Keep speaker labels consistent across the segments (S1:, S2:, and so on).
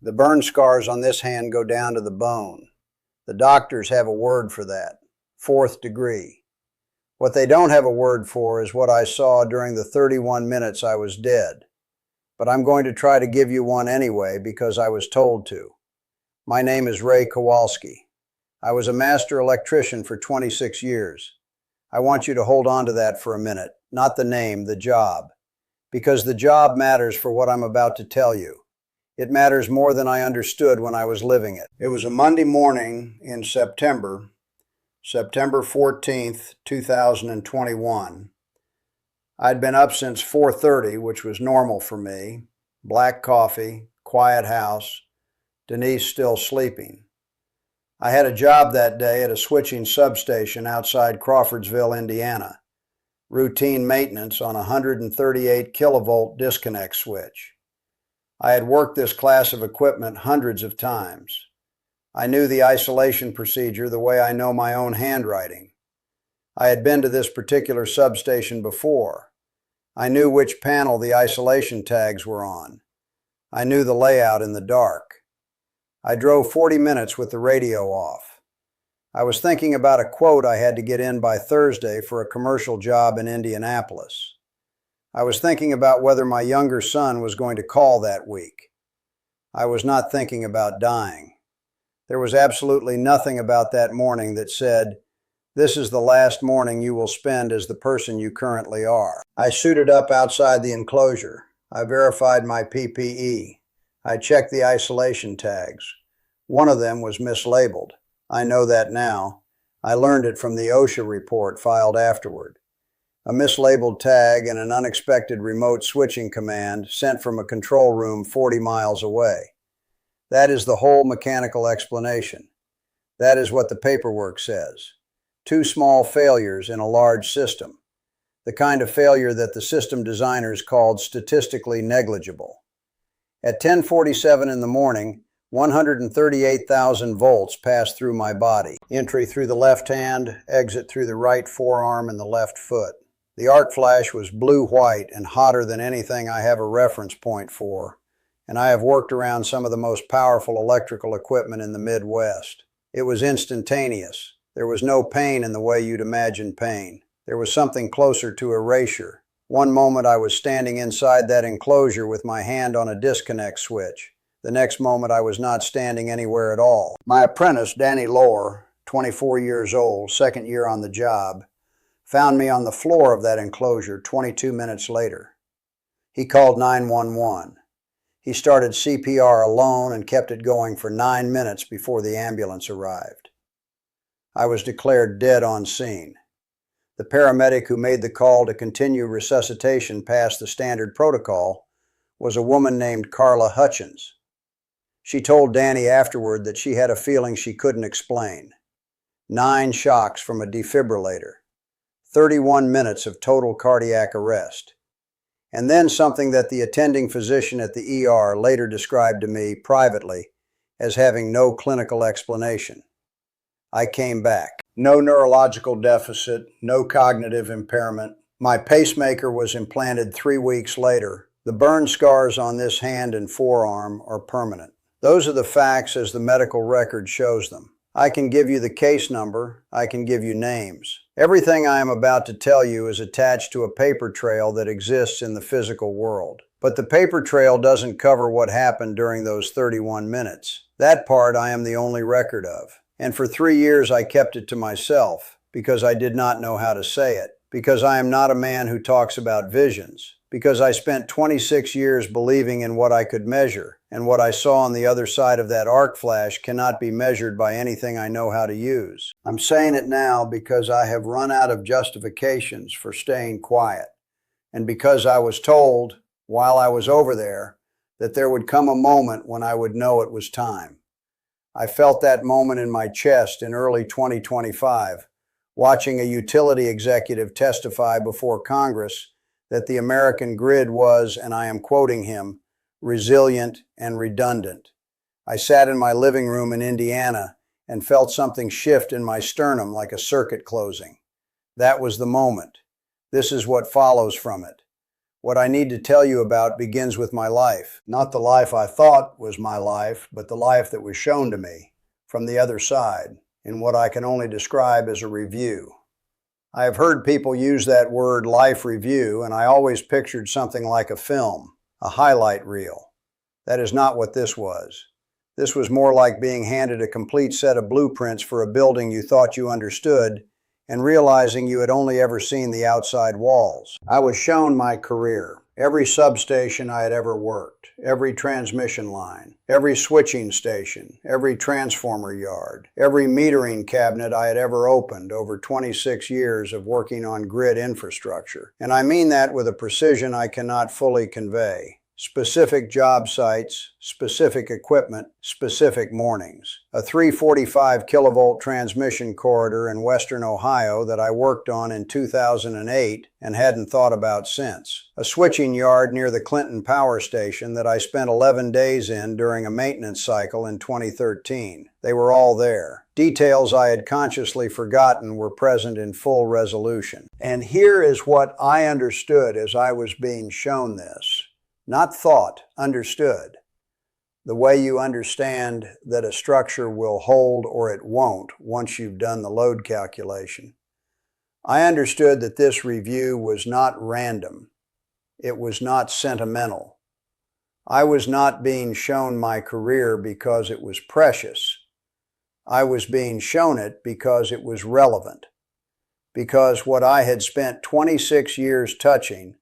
S1: The burn scars on this hand go down to the bone. The doctors have a word for that: 4th degree. What they don't have a word for is what I saw during the 31 minutes I was dead. But I'm going to try to give you one anyway because I was told to. My name is Ray Kowalski. I was a master electrician for 26 years. I want you to hold on to that for a minute, not the name, the job. Because the job matters for what I'm about to tell you. It matters more than I understood when I was living it. It was a Monday morning in September 14th, 2021. I'd been up since 4:30, which was normal for me. Black coffee, quiet house, Denise still sleeping. I had a job that day at a switching substation outside Crawfordsville, Indiana. Routine maintenance on a 138 kilovolt disconnect switch. I had worked this class of equipment hundreds of times. I knew the isolation procedure the way I know my own handwriting. I had been to this particular substation before. I knew which panel the isolation tags were on. I knew the layout in the dark. I drove 40 minutes with the radio off. I was thinking about a quote I had to get in by Thursday for a commercial job in Indianapolis. I was thinking about whether my younger son was going to call that week. I was not thinking about dying. There was absolutely nothing about that morning that said, "This is the last morning you will spend as the person you currently are." I suited up outside the enclosure. I verified my PPE. I checked the isolation tags. One of them was mislabeled. I know that now. I learned it from the OSHA report filed afterward. A mislabeled tag and an unexpected remote switching command sent from a control room 40 miles away. That is the whole mechanical explanation. That is what the paperwork says. 2 small failures in a large system. The kind of failure that the system designers called statistically negligible. At 10:47 in the morning, 138,000 volts passed through my body. Entry through the left hand, exit through the right forearm and the left foot. The arc flash was blue-white and hotter than anything I have a reference point for, and I have worked around some of the most powerful electrical equipment in the Midwest. It was instantaneous. There was no pain in the way you'd imagine pain. There was something closer to erasure. One moment I was standing inside that enclosure with my hand on a disconnect switch. The next moment I was not standing anywhere at all. My apprentice, Danny Lohr, 24 years old, second year on the job, found me on the floor of that enclosure 22 minutes later. He called 911. He started CPR alone and kept it going for 9 minutes before the ambulance arrived. I was declared dead on scene. The paramedic who made the call to continue resuscitation past the standard protocol was a woman named Carla Hutchins. She told Danny afterward that she had a feeling she couldn't explain. 9 shocks from a defibrillator. 31 minutes of total cardiac arrest. And then something that the attending physician at the ER later described to me privately as having no clinical explanation. I came back. No neurological deficit, no cognitive impairment. My pacemaker was implanted 3 weeks later. The burn scars on this hand and forearm are permanent. Those are the facts as the medical record shows them. I can give you the case number. I can give you names. Everything I am about to tell you is attached to a paper trail that exists in the physical world. But the paper trail doesn't cover what happened during those 31 minutes. That part I am the only record of. And for 3 years I kept it to myself because I did not know how to say it. Because I am not a man who talks about visions. Because I spent 26 years believing in what I could measure, and what I saw on the other side of that arc flash cannot be measured by anything I know how to use. I'm saying it now because I have run out of justifications for staying quiet, and because I was told, while I was over there, that there would come a moment when I would know it was time. I felt that moment in my chest in early 2025, watching a utility executive testify before Congress that the American grid was, and I am quoting him, resilient and redundant. I sat in my living room in Indiana and felt something shift in my sternum like a circuit closing. That was the moment. This is what follows from it. What I need to tell you about begins with my life. Not the life I thought was my life, but the life that was shown to me from the other side in what I can only describe as a review. I have heard people use that word life review, and I always pictured something like a film, a highlight reel. That is not what this was. This was more like being handed a complete set of blueprints for a building you thought you understood and realizing you had only ever seen the outside walls. I was shown my career, every substation I had ever worked, every transmission line, every switching station, every transformer yard, every metering cabinet I had ever opened over 26 years of working on grid infrastructure. And I mean that with a precision I cannot fully convey. Specific job sites, specific equipment, specific mornings. A 345 kilovolt transmission corridor in western Ohio that I worked on in 2008 and hadn't thought about since. A switching yard near the Clinton Power Station that I spent 11 days in during a maintenance cycle in 2013. They were all there. Details I had consciously forgotten were present in full resolution. And here is what I understood as I was being shown this. Not thought, understood. The way you understand that a structure will hold or it won't once you've done the load calculation. I understood that this review was not random. It was not sentimental. I was not being shown my career because it was precious. I was being shown it because it was relevant. Because what I had spent 26 years touching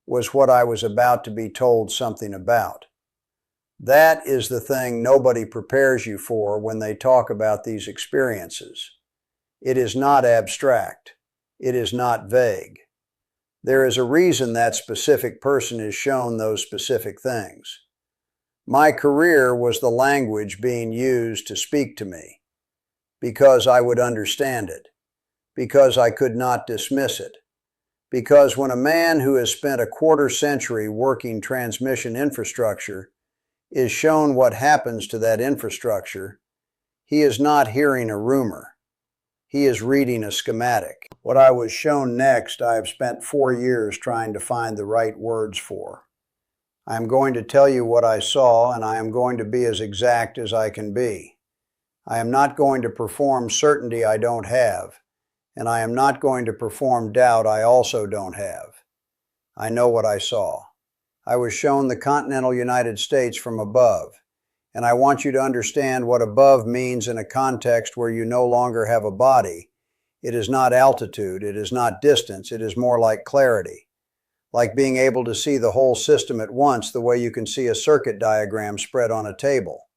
S1: was what I was about to be told something about. That is the thing nobody prepares you for when they talk about these experiences. It is not abstract. It is not vague. There is a reason that specific person is shown those specific things. My career was the language being used to speak to me, because I would understand it, because I could not dismiss it. Because when a man who has spent a quarter century working transmission infrastructure is shown what happens to that infrastructure, he is not hearing a rumor. He is reading a schematic. What I was shown next, I have spent 4 years trying to find the right words for. I am going to tell you what I saw, and I am going to be as exact as I can be. I am not going to perform certainty I don't have. And I am not going to perform doubt I also don't have. I know what I saw. I was shown the continental United States from above, and I want you to understand what above means in a context where you no longer have a body. It is not altitude, it is not distance, it is more like clarity, like being able to see the whole system at once the way you can see a circuit diagram spread on a table.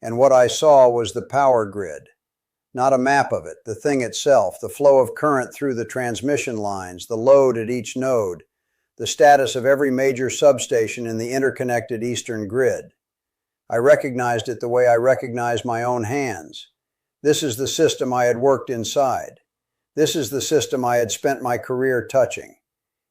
S1: And what I saw was the power grid. Not a map of it, the thing itself, the flow of current through the transmission lines, the load at each node, the status of every major substation in the interconnected eastern grid. I recognized it the way I recognized my own hands. This is the system I had worked inside. This is the system I had spent my career touching.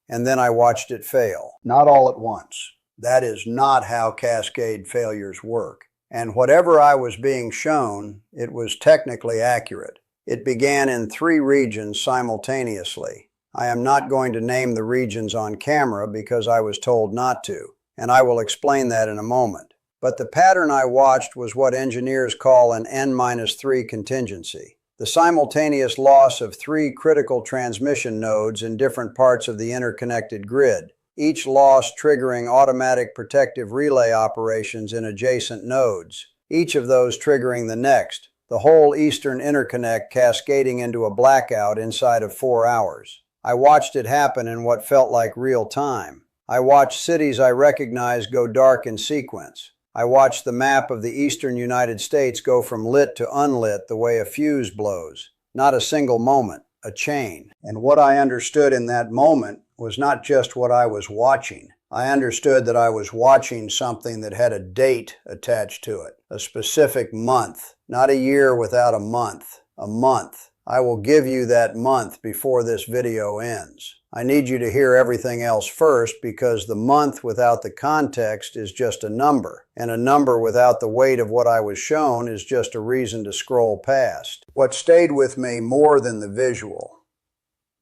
S1: And then I watched it fail. Not all at once. That is not how cascade failures work. And whatever I was being shown, it was technically accurate. It began in 3 regions simultaneously. I am not going to name the regions on camera because I was told not to, and I will explain that in a moment. But the pattern I watched was what engineers call an N-3 contingency. The simultaneous loss of 3 critical transmission nodes in different parts of the interconnected grid. Each loss triggering automatic protective relay operations in adjacent nodes, each of those triggering the next, the whole eastern interconnect cascading into a blackout inside of 4 hours. I watched it happen in what felt like real time. I watched cities I recognized go dark in sequence. I watched the map of the eastern United States go from lit to unlit the way a fuse blows. Not a single moment, a chain. And what I understood in that moment was not just what I was watching. I understood that I was watching something that had a date attached to it, a specific month, not a year without a month, a month. I will give you that month before this video ends. I need you to hear everything else first because the month without the context is just a number, and a number without the weight of what I was shown is just a reason to scroll past. What stayed with me more than the visual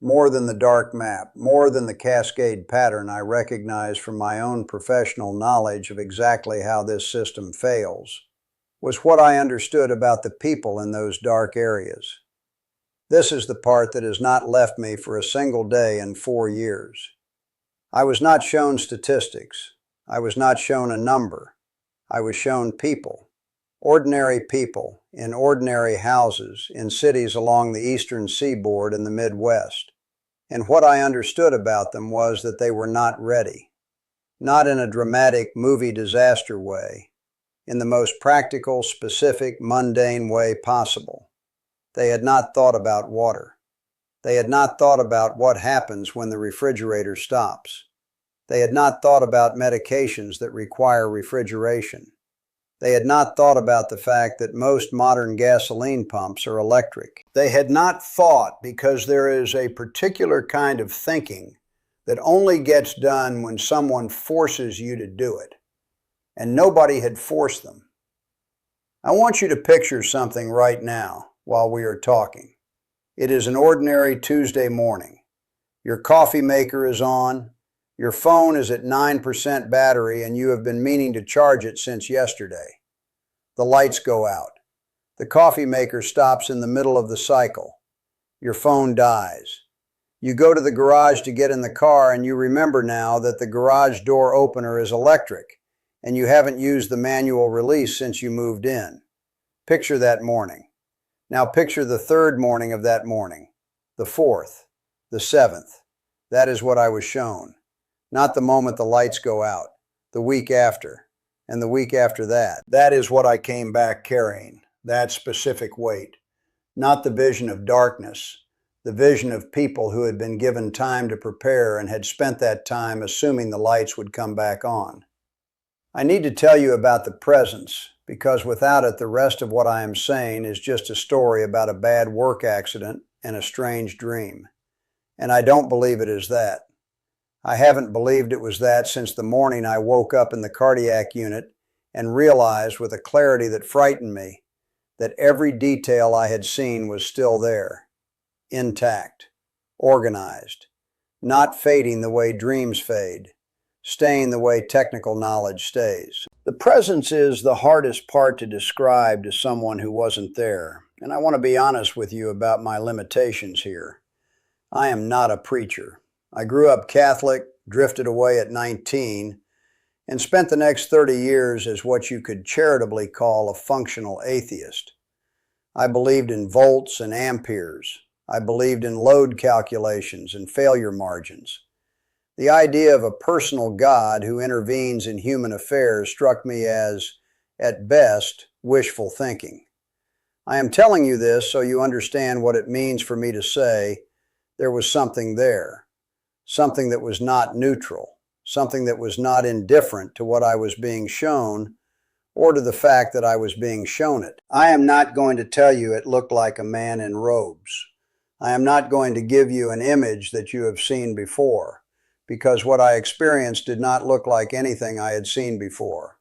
S1: more than the dark map, more than the cascade pattern I recognize from my own professional knowledge of exactly how this system fails, was what I understood about the people in those dark areas. This is the part that has not left me for a single day in 4 years. I was not shown statistics. I was not shown a number. I was shown people. Ordinary people in ordinary houses in cities along the eastern seaboard and the Midwest. And what I understood about them was that they were not ready. Not in a dramatic movie disaster way, in the most practical, specific, mundane way possible. They had not thought about water. They had not thought about what happens when the refrigerator stops. They had not thought about medications that require refrigeration. They had not thought about the fact that most modern gasoline pumps are electric. They had not thought because there is a particular kind of thinking that only gets done when someone forces you to do it. And nobody had forced them. I want you to picture something right now while we are talking. It is an ordinary Tuesday morning. Your coffee maker is on. Your phone is at 9% battery and you have been meaning to charge it since yesterday. The lights go out. The coffee maker stops in the middle of the cycle. Your phone dies. You go to the garage to get in the car and you remember now that the garage door opener is electric and you haven't used the manual release since you moved in. Picture that morning. Now picture the third morning of that morning, the fourth, the seventh. That is what I was shown. Not the moment the lights go out, the week after, and the week after that. That is what I came back carrying, that specific weight. Not the vision of darkness, the vision of people who had been given time to prepare and had spent that time assuming the lights would come back on. I need to tell you about the presence, because without it, the rest of what I am saying is just a story about a bad work accident and a strange dream. And I don't believe it is that. I haven't believed it was that since the morning I woke up in the cardiac unit and realized with a clarity that frightened me that every detail I had seen was still there, intact, organized, not fading the way dreams fade, staying the way technical knowledge stays. The presence is the hardest part to describe to someone who wasn't there, and I want to be honest with you about my limitations here. I am not a preacher. I grew up Catholic, drifted away at 19, and spent the next 30 years as what you could charitably call a functional atheist. I believed in volts and amperes. I believed in load calculations and failure margins. The idea of a personal God who intervenes in human affairs struck me as, at best, wishful thinking. I am telling you this so you understand what it means for me to say there was something there. Something that was not neutral, something that was not indifferent to what I was being shown or to the fact that I was being shown it. I am not going to tell you it looked like a man in robes. I am not going to give you an image that you have seen before, because what I experienced did not look like anything I had seen before.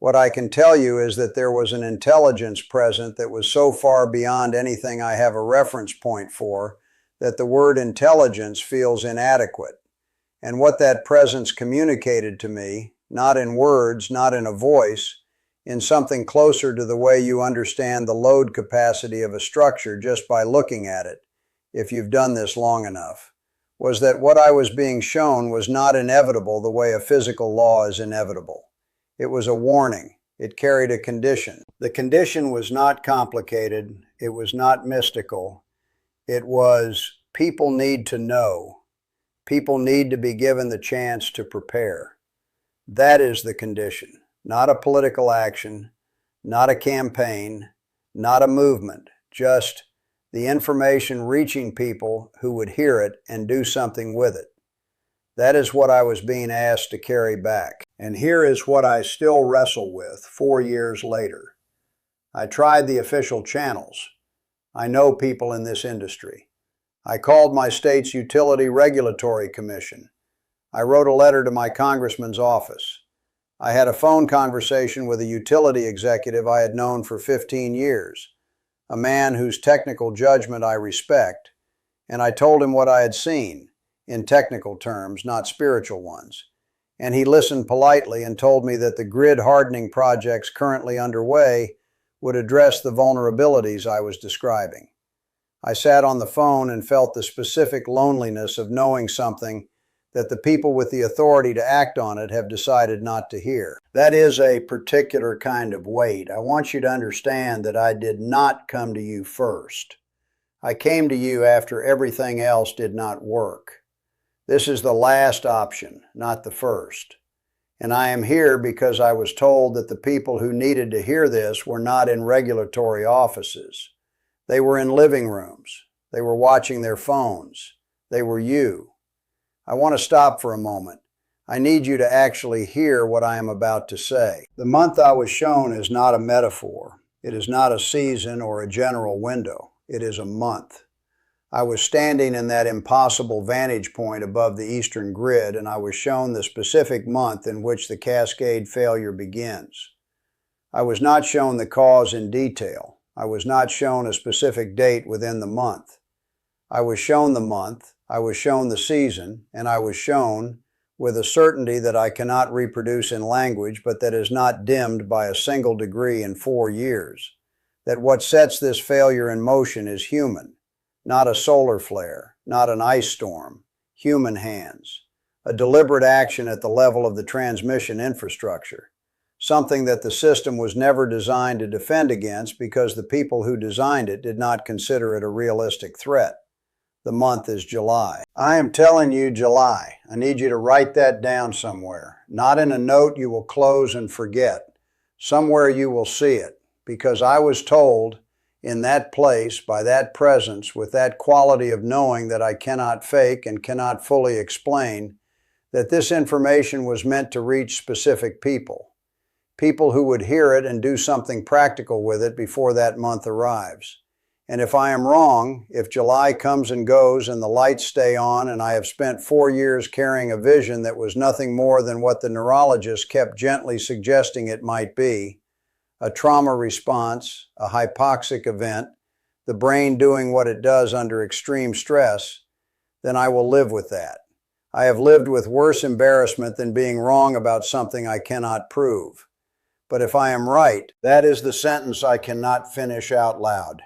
S1: What I can tell you is that there was an intelligence present that was so far beyond anything I have a reference point for that the word intelligence feels inadequate. And what that presence communicated to me, not in words, not in a voice, in something closer to the way you understand the load capacity of a structure just by looking at it, if you've done this long enough, was that what I was being shown was not inevitable the way a physical law is inevitable. It was a warning. It carried a condition. The condition was not complicated. It was not mystical. It was, people need to know. People need to be given the chance to prepare. That is the condition. Not a political action, not a campaign, not a movement, just the information reaching people who would hear it and do something with it. That is what I was being asked to carry back. And here is what I still wrestle with 4 years later. I tried the official channels. I know people in this industry. I called my state's Utility Regulatory Commission. I wrote a letter to my congressman's office. I had a phone conversation with a utility executive I had known for 15 years, a man whose technical judgment I respect, and I told him what I had seen, in technical terms, not spiritual ones. And he listened politely and told me that the grid hardening projects currently underway would address the vulnerabilities I was describing. I sat on the phone and felt the specific loneliness of knowing something that the people with the authority to act on it have decided not to hear. That is a particular kind of weight. I want you to understand that I did not come to you first. I came to you after everything else did not work. This is the last option, not the first. And I am here because I was told that the people who needed to hear this were not in regulatory offices. They were in living rooms. They were watching their phones. They were you. I want to stop for a moment. I need you to actually hear what I am about to say. The month I was shown is not a metaphor. It is not a season or a general window. It is a month. I was standing in that impossible vantage point above the eastern grid, and I was shown the specific month in which the cascade failure begins. I was not shown the cause in detail. I was not shown a specific date within the month. I was shown the month, I was shown the season, and I was shown, with a certainty that I cannot reproduce in language, but that is not dimmed by a single degree in 4 years, that what sets this failure in motion is human, not a solar flare, not an ice storm, human hands, a deliberate action at the level of the transmission infrastructure, something that the system was never designed to defend against because the people who designed it did not consider it a realistic threat. The month is July. I am telling you July. I need you to write that down somewhere. Not in a note you will close and forget. Somewhere you will see it. Because I was told in that place, by that presence, with that quality of knowing that I cannot fake and cannot fully explain, that this information was meant to reach specific people. People who would hear it and do something practical with it before that month arrives. And if I am wrong, if July comes and goes and the lights stay on and I have spent 4 years carrying a vision that was nothing more than what the neurologist kept gently suggesting it might be, a trauma response, a hypoxic event, the brain doing what it does under extreme stress, then I will live with that. I have lived with worse embarrassment than being wrong about something I cannot prove. But if I am right, that is the sentence I cannot finish out loud.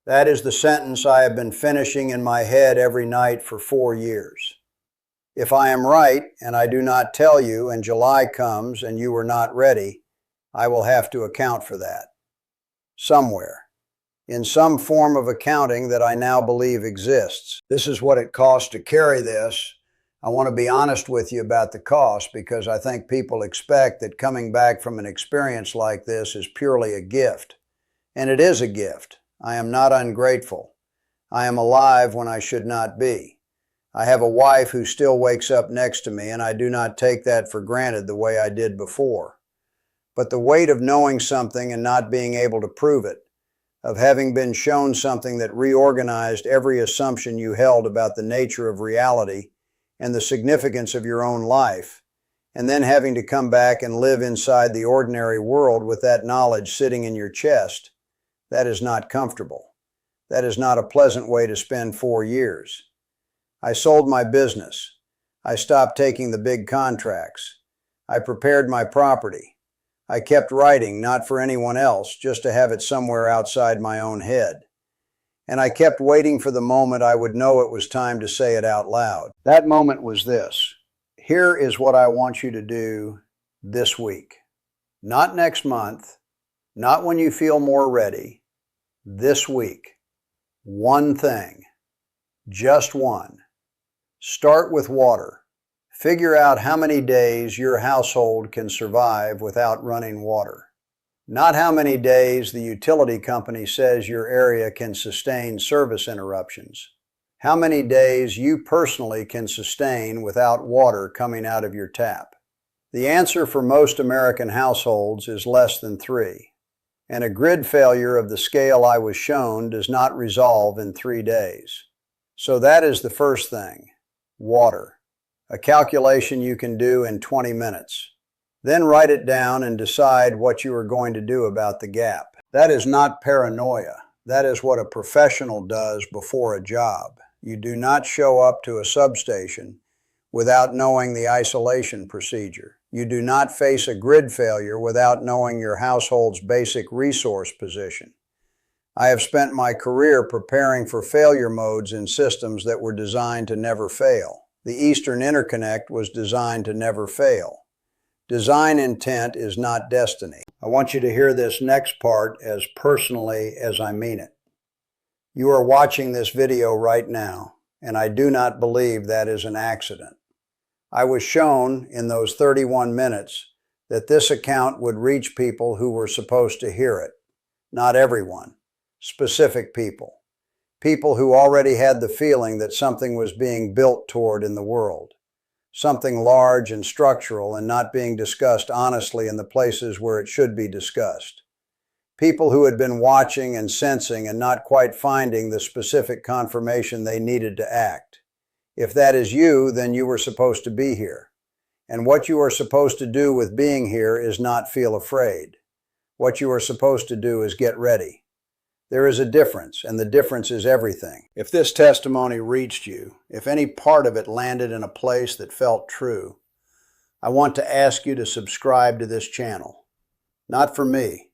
S1: That is the sentence I have been finishing in my head every night for 4 years. If I am right, and I do not tell you, and July comes and you are not ready, I will have to account for that. Somewhere. In some form of accounting that I now believe exists. This is what it costs to carry this. I want to be honest with you about the cost because I think people expect that coming back from an experience like this is purely a gift. And it is a gift. I am not ungrateful. I am alive when I should not be. I have a wife who still wakes up next to me, and I do not take that for granted the way I did before. But the weight of knowing something and not being able to prove it, of having been shown something that reorganized every assumption you held about the nature of reality and the significance of your own life, and then having to come back and live inside the ordinary world with that knowledge sitting in your chest, that is not comfortable. That is not a pleasant way to spend 4 years. I sold my business. I stopped taking the big contracts. I prepared my property. I kept writing, not for anyone else, just to have it somewhere outside my own head. And I kept waiting for the moment I would know it was time to say it out loud. That moment was this. Here is what I want you to do this week. Not next month, not when you feel more ready. This week. One thing. Just one. Start with water. Figure out how many days your household can survive without running water. Not how many days the utility company says your area can sustain service interruptions. How many days you personally can sustain without water coming out of your tap. The answer for most American households is less than 3. And a grid failure of the scale I was shown does not resolve in 3 days. So that is the first thing. Water. A calculation you can do in 20 minutes. Then write it down and decide what you are going to do about the gap. That is not paranoia. That is what a professional does before a job. You do not show up to a substation without knowing the isolation procedure. You do not face a grid failure without knowing your household's basic resource position. I have spent my career preparing for failure modes in systems that were designed to never fail. The Eastern Interconnect was designed to never fail. Design intent is not destiny. I want you to hear this next part as personally as I mean it. You are watching this video right now, and I do not believe that is an accident. I was shown in those 31 minutes that this account would reach people who were supposed to hear it. Not everyone. Specific people. People who already had the feeling that something was being built toward in the world. Something large and structural and not being discussed honestly in the places where it should be discussed. People who had been watching and sensing and not quite finding the specific confirmation they needed to act. If that is you, then you were supposed to be here. And what you are supposed to do with being here is not feel afraid. What you are supposed to do is get ready. There is a difference, and the difference is everything. If this testimony reached you, if any part of it landed in a place that felt true, I want to ask you to subscribe to this channel. Not for me,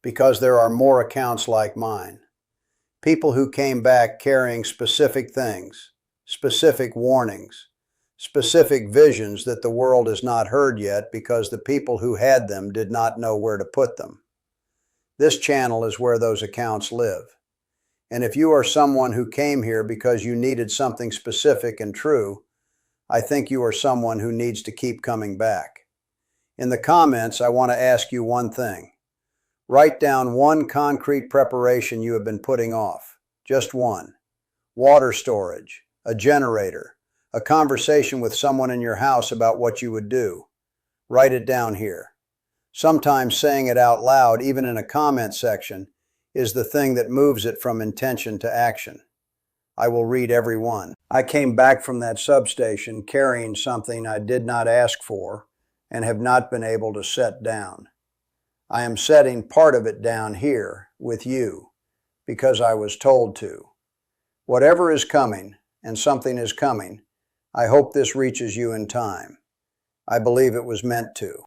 S1: because there are more accounts like mine. People who came back carrying specific things, specific warnings, specific visions that the world has not heard yet because the people who had them did not know where to put them. This channel is where those accounts live. And if you are someone who came here because you needed something specific and true, I think you are someone who needs to keep coming back. In the comments, I want to ask you one thing. Write down one concrete preparation you have been putting off. Just one. Water storage, a generator, a conversation with someone in your house about what you would do. Write it down here. Sometimes saying it out loud, even in a comment section, is the thing that moves it from intention to action. I will read every one. I came back from that substation carrying something I did not ask for and have not been able to set down. I am setting part of it down here with you because I was told to. Whatever is coming, and something is coming, I hope this reaches you in time. I believe it was meant to.